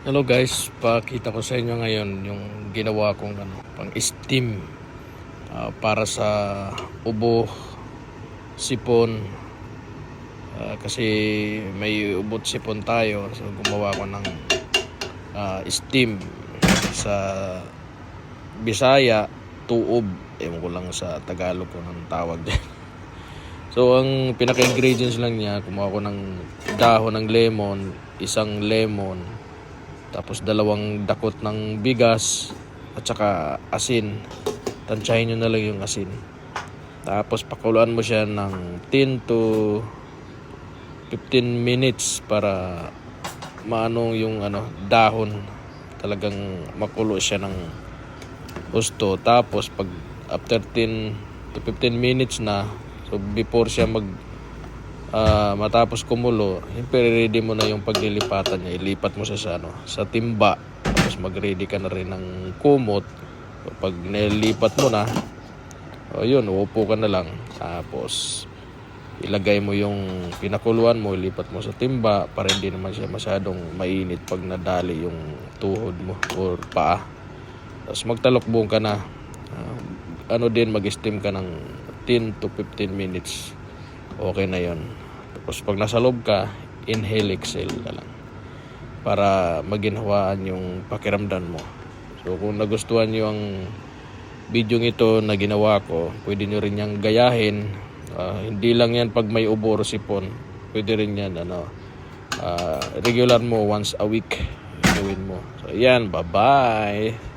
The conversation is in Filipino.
Hello guys, pakita ko sa inyo ngayon yung ginawa kong pang steam para sa ubo, sipon. Kasi may ubot sipon tayo, so gumawa ko ng steam sa Bisaya, tuob. Ewan ko lang sa Tagalog ko ng tawag dyan. So ang pinaka-ingredients lang niya, kumuha ko ng dahon ng lemon, isang lemon, tapos 2 dakot ng bigas at saka asin. Tansyahin nyo na lang yung asin. Tapos pakuluan mo siya ng 10 to 15 minutes para maano yung dahon. Talagang makulo siya ng gusto. Tapos pag after 10 to 15 minutes na, so before siya matapos kumulo, ready mo na yung paglilipatan niya. Ilipat mo siya sa timba. Tapos mag-ready ka na rin ng kumot. So, pag nilipat mo na, yun, uupo ka na lang. Tapos ilagay mo yung pinakuluan mo, ilipat mo sa timba para hindi naman siya masyadong mainit pag nadali yung tuhod mo or paa. Tapos magtalokbong ka na. Mag-steam ka ng 10 to 15 minutes. Okay na yon. Tapos pag nasa loob ka, inhale, exhale na lang para maginhawaan yung pakiramdam mo. So kung nagustuhan nyo ang video ito na ginawa ko, pwede nyo rin yang gayahin. Hindi lang yan pag may ubo o sipon. Pwede rin yan regular mo once a week gawin mo. So yan, bye bye.